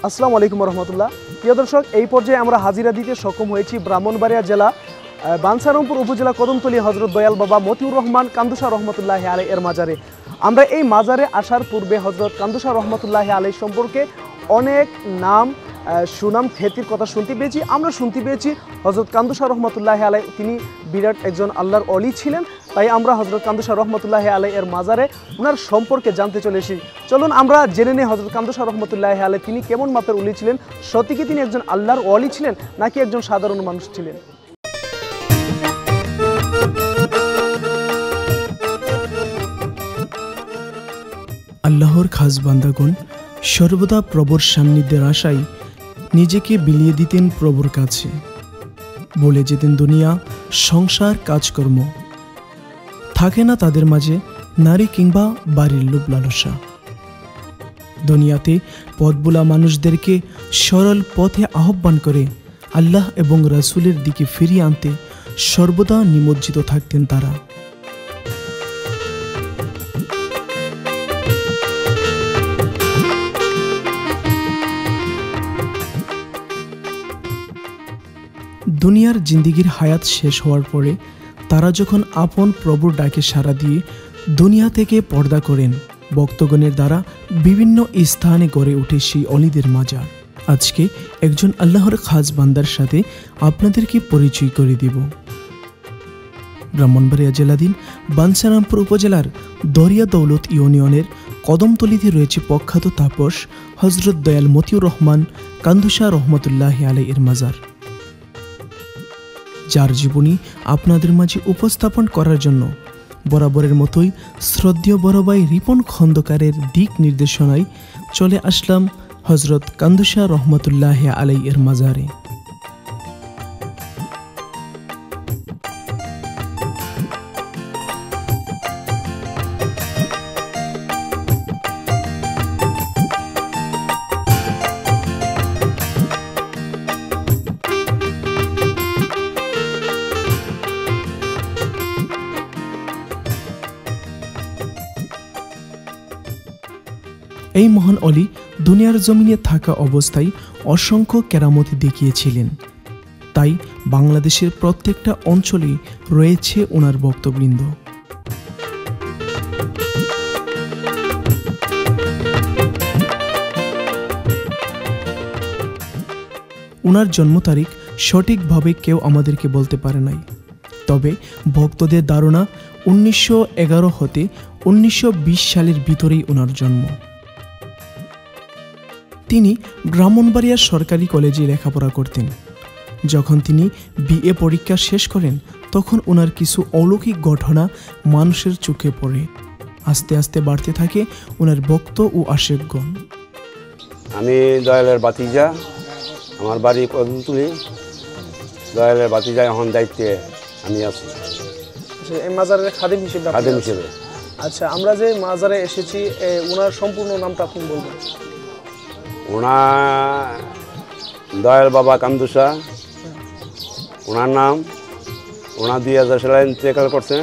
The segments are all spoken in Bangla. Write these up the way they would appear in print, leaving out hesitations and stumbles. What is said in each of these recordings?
আসসালামু আলাইকুম রহমতুল্লাহ। প্রিয় দর্শক, এই পর্যায়ে আমরা হাজিরা দিতে সক্ষম হয়েছি ব্রাহ্মণবাড়িয়া জেলা বাঞ্ছারামপুর উপজেলা কদমতলী হজরত দয়াল বাবা মতিউর রহমান কান্দুসা রহমতুল্লাহ আলাইহি এর মাজারে। আমরা এই মাজারে আসার পূর্বে হজরত কান্দুসা রহমতুল্লাহ আলাইহি সম্পর্কে অনেক নাম সুনাম খ্যাতির কথা শুনতে পেয়েছি। আমরা শুনতে পেয়েছি হজরত কান্দুসা রহমতুল্লাহ আলাইহি তিনি বিরাট একজন আল্লাহর অলি ছিলেন। তাই আমরা হজরত কান্দুসা রহমতুল্লাহ আলাইহি এর মাজারে ওনার সম্পর্কে জানতে চলে এসেছি। চলুন আমরা জেনে নিই হজরত কান্দুসা রহমতুল্লাহ আলাইহি তিনি কেমন মাপের অলি ছিলেন। সত্যি কি তিনি একজন আল্লাহর অলি ছিলেন নাকি একজন সাধারণ মানুষ ছিলেন? আল্লাহর খাস বান্দাগণ সর্বদা প্রভুর সান্নিধ্যের আশায় নিজেকে বিলিয়ে দিতেন প্রভুর কাছে। বলে যেতেন দুনিয়া, সংসার, কাজকর্ম, থাকে না তাদের মাঝে নারী কিংবা বাড়ির লোভ লালসা। দুনিয়াতে পথভোলা মানুষদেরকে সরল পথে আহ্বান করে আল্লাহ এবং রাসূলের দিকে ফিরিয়ে আনতে সর্বদা নিমজ্জিত থাকতেন তারা। দুনিয়ার জিন্দিগির হায়াত শেষ হওয়ার পরে তারা যখন আপন প্রভুর ডাকে সাড়া দিয়ে দুনিয়া থেকে পর্দা করেন, ভক্তগণের দ্বারা বিভিন্ন স্থানে গড়ে ওঠে সেই অলিদের মাজার। আজকে একজন আল্লাহর খাস বান্দার সাথে আপনাদেরকে পরিচয় করে দেব। ব্রাহ্মণবাড়িয়া জেলাধীন বাঞ্ছারামপুর উপজেলার দরিয়া দৌলত ইউনিয়নের কদমতলীতে রয়েছে প্রখ্যাত তাপস হজরত দয়াল মতিউর রহমান কান্দুসা রহমতুল্লাহ আলাইহি এর মাজার, যার জীবনী আপনাদের মাঝে উপস্থাপন করার জন্য বরাবরের মতোই শ্রদ্ধেয় বড় ভাই রিপন খন্দকারের দিক নির্দেশনায় চলে আসলাম হজরত কান্দুসা রহমতুল্লাহ আলাইহি এর মাজারে। এই মহান অলি দুনিয়ার জমিনে থাকা অবস্থায় অসংখ্য কেরামতি দেখিয়েছিলেন। তাই বাংলাদেশের প্রত্যেকটা অঞ্চলে রয়েছে ওনার ভক্তবৃন্দ। ওনার জন্ম তারিখ সঠিকভাবে কেউ আমাদেরকে বলতে পারে নাই, তবে ভক্তদের ধারণা 1911 হতে 1920 সালের ভিতরেই ওনার জন্ম। তিনি ব্রাহ্মণবাড়িয়া সরকারি কলেজে লেখাপড়া করতেন। যখন তিনি বিএ পরীক্ষা শেষ করেন তখন ওনার কিছু অলৌকিক ঘটনা মানুষের চোখে পড়ে। আস্তে আস্তে বাড়তে থাকে ওনার ভক্ত ও আশেকগণ। আমি দয়ালের বাতিজা, আমার বাড়ি কদমতলী। দয়ালের বাতিজা এখন দায়িত্বে আমি আছি, এই মাজারের খাদেম হিসেবে। আচ্ছা, আমরা যে মাজারে এসেছি ওনার সম্পূর্ণ নামটা আপনি বলবেন? ওনার দয়াল বাবা কান্দুসা, ওনার নাম। ওনার 2000 সালে ইন্তেকাল করছেন।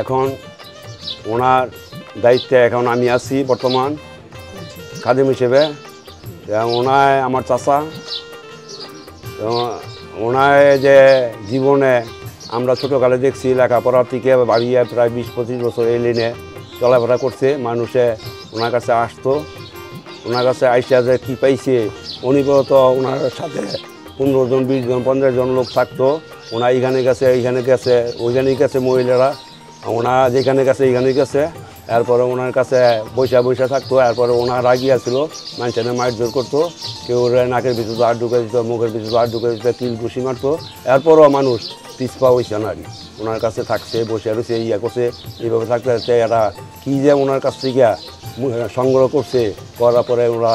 এখন ওনার দায়িত্বে এখন আমি আছি বর্তমান খাদেম হিসেবে। ওনায় আমার চাচা। ওনায় যে জীবনে আমরা ছোটোকালে দেখছি লেখাপড়া থেকে বাড়িয়ে প্রায় 20-25 বছর এই লাইনে চলাফেরা করছে। মানুষে ওনার কাছে আসতো, ওনার কাছে আইসা যে কী পাইছে, উনি তো ওনার সাথে 15 জন 20 জন 15 জন লোক থাকতো। ওনা এইখানে গেছে, এইখানে গেছে, ওইখানেই গেছে মহিলারা, ওনা যেখানে গেছে এইখানে গেছে। এরপরে ওনার কাছে বৈশা থাকতো। এরপরে ওনার রাগিয়া ছিল, মানুষের মাইট জোর করতো, কেউ নাকের ভিতরে হাত ঢুকে দিত, মুখের ভিতরে হাত ঢুকে দিত, কিল ঘুষি মারতো। এরপরও মানুষ পিছপা হয়েছে না, ওনার কাছে থাকছে, বসে রয়েছে, ইয়া করছে। এইভাবে থাকতে থাকতে এরা কী যে ওনার কাছ থেকে সংগ্রহ করছে, করার পরে ওরা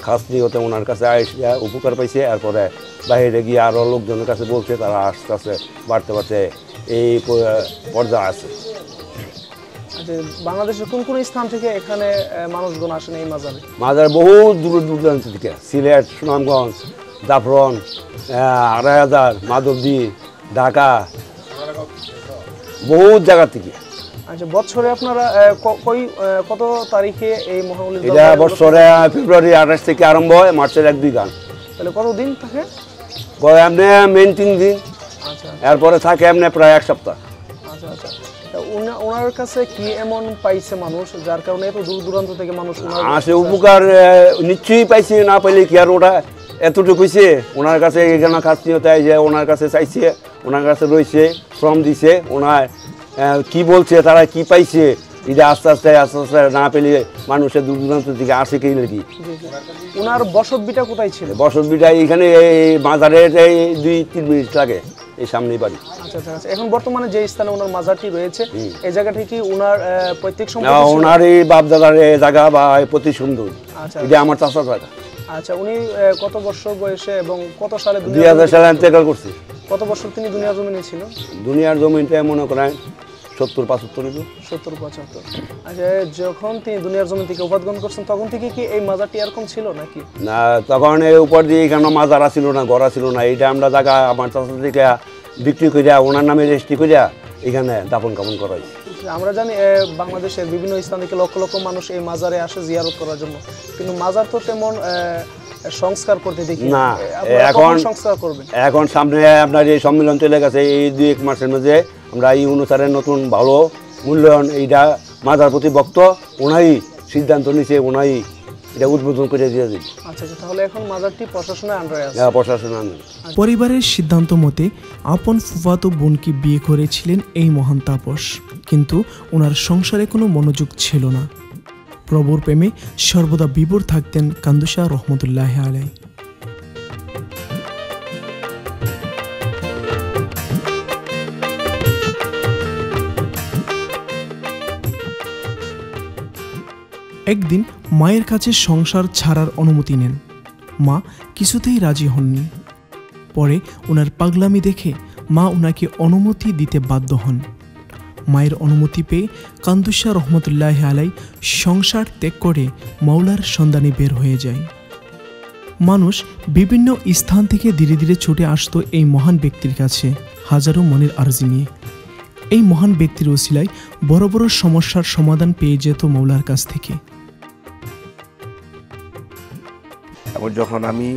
খাস নিয়তে ওনার কাছে আইসা উপকার পাইছে। এরপরে বাইরে গিয়ে আরও লোকজনের কাছে বলছে, তারা আস্তে আস্তে বাড়তে এই পর্যায়ে আছে। বাংলাদেশের কোন কোন স্থান থেকে এখানে মানুষজন আসেন এই মাজারে? মাজার বহু দূর দূরান্ত থেকে, সিলেট, সুনামগঞ্জ, জাফরন, রায়হাজার, মাধবদী, ঢাকা, বহু জায়গা থেকে আচ্ছা, বছরে আপনারা কত তারিখে এই মহামূল্য এটা বছরে ফেব্রুয়ারি 28 থেকে আরম্ভ হয়, মার্চের 1-2 গান। তাহলে কত দিন থাকে? এমনি মেন 3 দিন, আচ্ছা এরপরে থাকে এমনি প্রায় 1 সপ্তাহ। আচ্ছা আচ্ছা, ওনার কাছে কি এমন পাইছে মানুষ যার কারণে এত দূর দূরান্ত থেকে মানুষ আসে? উপকার নিশ্চয়ই পাইছে, না পাইলে কি আর ওটা এতটুকু হয়েছে? ওনার কাছে এখানে খাসনিয়ত যে ওনার কাছে চাইছে, ওনার কাছে রয়েছে, শ্রম দিছে, ওনার কি বলছে, তারা কি পাইছে, এটা আস্তে আস্তে না পেলে মানুষের দূর দূরান্ত থেকে আসে কি নাকি। ওনার বসতভিটা কোথায় ছিল? বসতভিটা এইখানে এই বাজারের এই 2-3 মিনিট লাগে, এই সামনেই বাড়ি। আচ্ছা আচ্ছা আচ্ছা, এখন বর্তমানে যে স্থানে ওনার মাজারটি রয়েছে এই জায়গাটি কি ওনার পৈতৃক সম্পত্তি? ওনার এই বাপদাদার জায়গা বা প্রতি সুন্দর, আচ্ছা এটা আমার চাচার জায়গা। আচ্ছা, উনি কত বছর বয়সে এবং কত সালে 2000 সালে ইন্তেকাল করছে। কত বছর তিনি দুনিয়ার জমিনে ছিল? দুনিয়ার জমিনটা মনে করেন 70-75। 70-75। আচ্ছা, যখন তিনি দুনিয়ার জমি থেকে উপাদ গ্রহণ করছেন তখন থেকে কি এই মাজারটি এরকম ছিল নাকি? না, তখন এই উপর দিয়ে এখানে মাজারা ছিল না, গড়া ছিল না। এইটা আমরা জায়গা আমার চাচা থেকে বিক্রি করিয়া ওনার নামে রেজিস্ট্রি করিয়া এখানে দাপন কাপন করা হয়েছে। আমরা জানি বাংলাদেশের বিভিন্ন স্থান থেকে লক্ষ লক্ষ মানুষ এই মাজারে আসে জিয়ারত করার জন্য, কিন্তু মাজার তো তেমন সংস্কার করতে দেখি না। এখন সংস্কার করবেন? এখন সামনে আপনার এই সম্মেলন চলে গেছে, এই 2-1 মাসের মধ্যে আমরা এই অনুসারে নতুন ভালো মূল্যায়ন এইটা মাজার প্রতিভক্ত ওনাই সিদ্ধান্ত নিছে, ওনাই এটা উদ্বোধন করে দিয়ে দিবে। আচ্ছা আচ্ছা, তাহলে এখন মাজারটি প্রশাসনের আন্ডারে আছে? হ্যাঁ, প্রশাসনের আন্ডারে। পরিবারের সিদ্ধান্ত মতে আপন ফুফাতো বোনকে বিয়ে করেছিলেন এই মহান তাপস, কিন্তু ওনার সংসারে কোনো মনোযোগ ছিল না। প্রভুর প্রেমে সর্বদা বিভোর থাকতেন কান্দুসা রহমতুল্লাহ আলাই। একদিন মায়ের কাছে সংসার ছাড়ার অনুমতি নেন। মা কিছুতেই রাজি হননি। পরে ওনার পাগলামি দেখে মা ওনাকে অনুমতি দিতে বাধ্য হন। মায়ের অনুমতি পেয়ে কান্দুসা রহমতুল্লাহ আলাই সংসার ত্যাগ করে মাওলার সন্ধানে বের হয়ে যায়। মানুষ বিভিন্ন স্থান থেকে ধীরে ধীরে ছুটে আসতো এই মহান ব্যক্তির কাছে হাজারো মনের আর্জি নিয়ে। এই মহান ব্যক্তির ওসিলায় বড় বড় সমস্যার সমাধান পেয়ে যেত মাওলার কাছ থেকে। এবং যখন আমি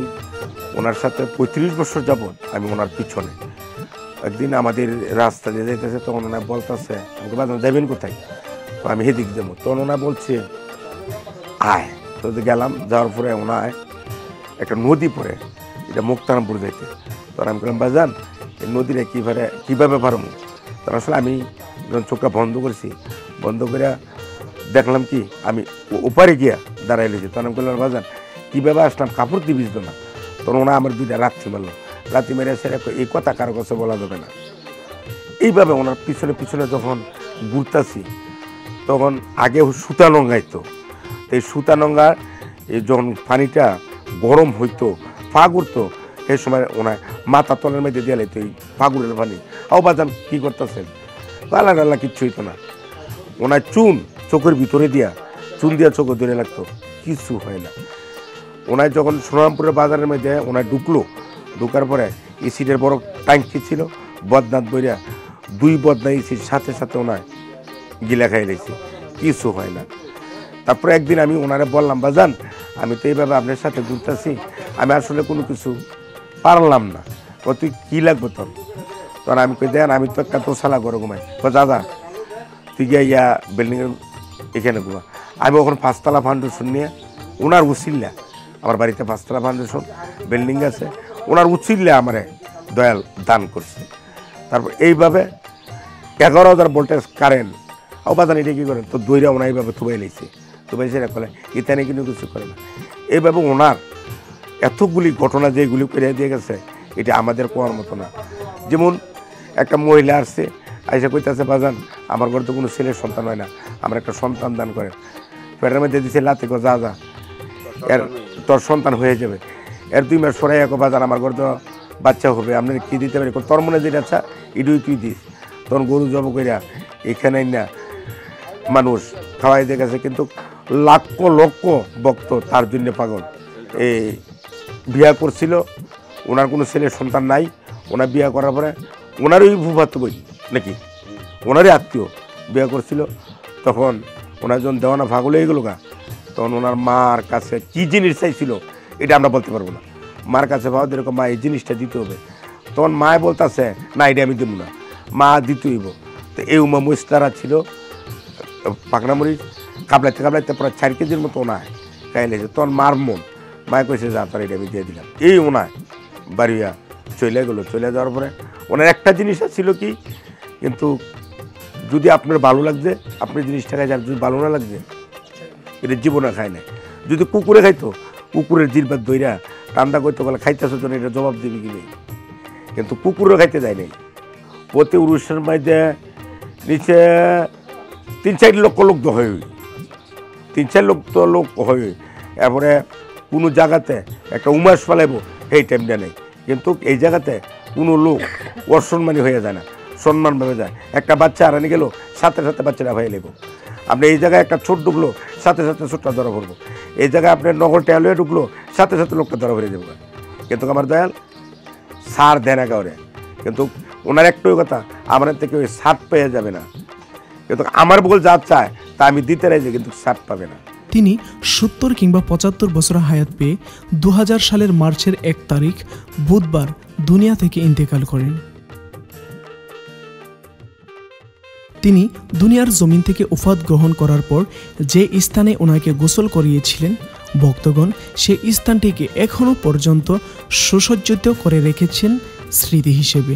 ওনার সাথে 35 বছর যাবত আমি ওনার পিছনে, একদিন আমাদের রাস্তা দিয়ে যাইতেছে, তখন ওনার বলতেছে আমাকে বাজান যাবেন কোথায়? তো আমি হেদিক যাবো। তখন ওনা বলছে আয়। তো গেলাম, যাওয়ার পরে ওনায় একটা নদী পড়ে, এটা মুক্তারামপুর যাইতে। তখন আমি বললাম বাজান এই নদীটা কীভাবে পারবো? তখন আসলে আমি যখন চোখটা বন্ধ করেছি, বন্ধ করে দেখলাম কি আমি ওপারে গিয়া দাঁড়াই লেছি। তখন আমি বললাম বাজান কীভাবে আসলাম, কাপড় দিয়ে ভিজতো না। তখন ওনা আমার 2টা রাত্রি মারলো। রাত্রি মেরে এসে এই কথা কারো কাছে বলা যাবে না। এইভাবে ওনার পিছনে পিছনে যখন ঘুরতাছি, তখন আগে সুতা নঙ্গাইতো। এই সুতা নঙ্গার যখন পানিটা গরম হইতো, পা ঘুরতো, সেই সময় ওনার মাথা তলের মধ্যে দিয়ে লাইতো এই ফাগুরের পানি। বাজান কী করতেছেন? আল্লাহ আল্লাহ কিচ্ছু হইতো না। ওনার চোখের ভিতরে দিয়া চুন দিয়া চোখে ধরে লাগতো, কিছু হয় না। ওনার যখন সোনারামপুরের বাজারের মধ্যে ওনার ঢুকার পরে এসিডের বড় ট্যাঙ্কি ছিল, বদনাথ বইরা 2 বদনা এসির সাথে সাথে ওনার গিলা খাই লেছি, কিছু হয় না। তারপরে একদিন আমি ওনারে বললাম বাজান আমি তো এইভাবে আপনার সাথে ঘুরতেছি, আমি আসলে কোনো কিছু পারলাম না। তুই কী লাগবে তোর? তখন আমি কই দেন আমি তো একটা তোষালা ঘরে ঘুমাই। দাদা তুই গিয়া ইয়া বিল্ডিংয়ের এখানে ঘুমা। আমি ওখানে 5তলা ফাউন্ডেশন নিয়ে ওনার উচিল্লা, আমার বাড়িতে 5তলা ফাউন্ডেশন বিল্ডিং আছে, ওনার উচিল্লা আমারে দয়াল দান করছে। তারপর এইভাবে 11,000 ভোল্টেজ কারেন্ট। বাজান এটা কী করেন? তো দইরা ওনা এইভাবে থুবাই লেগেছে, থুবাই সেটা করে ইতানে কিন্তু কিছু করে না। এইভাবে ওনার এতগুলি ঘটনা যেগুলি করে দিয়ে গেছে, এটা আমাদের কোয়ার মতো না। যেমন একটা মহিলা আসছে, আইসা কইতেছে বাজান আমার ঘরে তো কোনো ছেলের সন্তান হয় না, আমার একটা সন্তান দান করেন। পেটের মধ্যে দিছে লাতে গো যা যা এর তোর সন্তান হয়ে যাবে। এর 2 মাস পরে এক বাজান আমার ঘরে তো বাচ্চা হবে, আপনার কী দিতে পারি? তোর মনে যেটা আচ্ছা ইডুই তুই দিস। তখন গরু জব কইরা এখানে না মানুষ খাওয়াই দিয়ে গেছে, কিন্তু লক্ষ লক্ষ ভক্ত তার জন্য পাগল। এই বিয়া করছিল, ওনার কোনো ছেলের সন্তান নাই। ওনার বিয়া করার পরে ওনারই ফুফাতো বই নাকি ওনারই আত্মীয় বিয়ে করছিল, তখন ওনার যখন দেওয়ানা ভাগ হয়ে গেল গা, তখন ওনার মার কাছে কী জিনিস চাইছিল এটা আমরা বলতে পারবো না। মার কাছে ভাব এরকম মা এই জিনিসটা দিতে হবে, তখন মায় বলতেছে না এটা আমি দেবো না, মা দিতে হইব। তো এই উমা মুস্তারা ছিল পাকনামরিচ কাবলাইতে প্রায় 4 কেজির মতো ওনায় খাইলেছে। তখন মার মন মায় কইছে যা তার এটা আমি দিয়ে দিলাম। এই ওনায় বাড়িয়া চলে গেলো। চলে যাওয়ার পরে ওনার একটা জিনিস ছিল কি, কিন্তু যদি আপনার ভালো লাগছে আপনি জিনিসটা খাই, যার যদি ভালো না লাগছে এটা জীবনে খায় না। যদি কুকুরে খাইতো, কুকুরের জিরবাদ দইরা টান্দা করতে বলে খাইতেছো তো এটা জবাব দিবি কি নেই, কিন্তু কুকুরও খাইতে যায় নাই। প্রতি উরুষের মধ্যে নিচে 3-4 লক্ষ লোক তো হয়, 3-4 লক্ষ লোক হয়। এরপরে কোনো জায়গাতে একটা উমাস ফেলাইব সেই টাইমটা নেই, কিন্তু এই জায়গাতে কোনো লোক অসম্মানী হয়ে যায় না, সম্মানভাবে যায়। একটা বাচ্চা হারানি গেল, সাথে সাথে বাচ্চাটা ভাই লেব। আপনি এই জায়গায় একটা ছোট ঢুকলো, সাথে সাথে ছোটটা ধরা পড়বো। এই জায়গায় আপনার নগর টেয়ালুয়ে ঢুকলো, সাথে সাথে লোকটা ধরা পড়ে যাবো। কিন্তু আমার দয়াল সার দেয় না কাউরে, কিন্তু ওনার একটাই কথা, আমার থেকে ওই সার পেয়ে যাবে না, কিন্তু আমার বল যা চায় তা আমি দিতে রাজি, কিন্তু সার পাবে না। তিনি 70 কিংবা 75 বছর হায়াত পেয়ে 2000 সালের মার্চের 1 তারিখ বুধবার দুনিয়া থেকে ইন্তেকাল করেন। তিনি দুনিয়ার জমিন থেকে ওফাত গ্রহণ করার পর যে স্থানে ওনাকে গোসল করিয়েছিলেন ভক্তগণ, সেই স্থানটিকে এখনও পর্যন্ত সুসজ্জিত করে রেখেছেন স্মৃতি হিসেবে।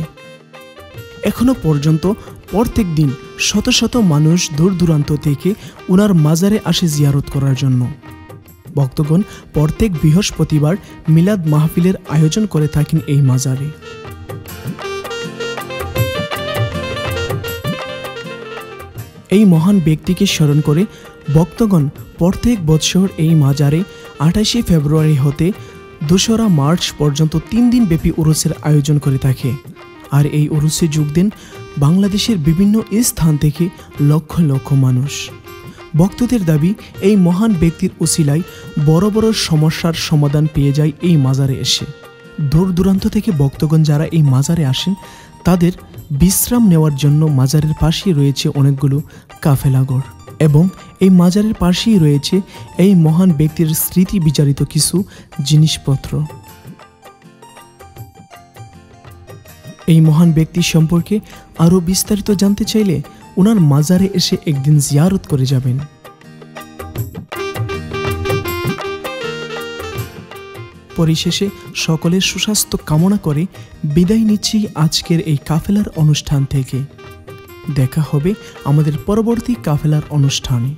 এখনও পর্যন্ত প্রত্যেক দিন শত শত মানুষ দূর দূরান্ত থেকে ওনার মাজারে আসে জিয়ারত করার জন্য। ভক্তগণ প্রত্যেক বৃহস্পতিবার মিলাদ মাহফিলের আয়োজন করে থাকেন এই মাজারে। এই মহান ব্যক্তিকে স্মরণ করে ভক্তগণ প্রত্যেক বৎসর এই মাজারে 28শে ফেব্রুয়ারি হতে 2রা মার্চ পর্যন্ত 3 দিন ব্যাপী উরুসের আয়োজন করে থাকে। আর এই উরুসে যোগ দেন বাংলাদেশের বিভিন্ন স্থান থেকে লক্ষ লক্ষ মানুষ। ভক্তদের দাবি, এই মহান ব্যক্তির উসিলায় বড় বড় সমস্যার সমাধান পেয়ে যায় এই মাজারে এসে। দূর দূরান্ত থেকে ভক্তগণ যারা এই মাজারে আসেন, তাদের বিশ্রাম নেওয়ার জন্য মাজারের পাশেই রয়েছে অনেকগুলো কাফেলাঘর, এবং এই মাজারের পাশেই রয়েছে এই মহান ব্যক্তির স্মৃতি বিচারিত কিছু জিনিসপত্র। এই মহান ব্যক্তি সম্পর্কে আরও বিস্তারিত জানতে চাইলে ওনার মাজারে এসে একদিন জিয়ারত করে যাবেন। পরিশেষে সকলের সুস্বাস্থ্য কামনা করে বিদায় নিচ্ছি আজকের এই কাফেলার অনুষ্ঠান থেকে। দেখা হবে আমাদের পরবর্তী কাফেলার অনুষ্ঠানে।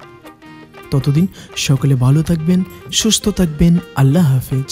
ততদিন সকলে ভালো থাকবেন, সুস্থ থাকবেন। আল্লাহ হাফেজ।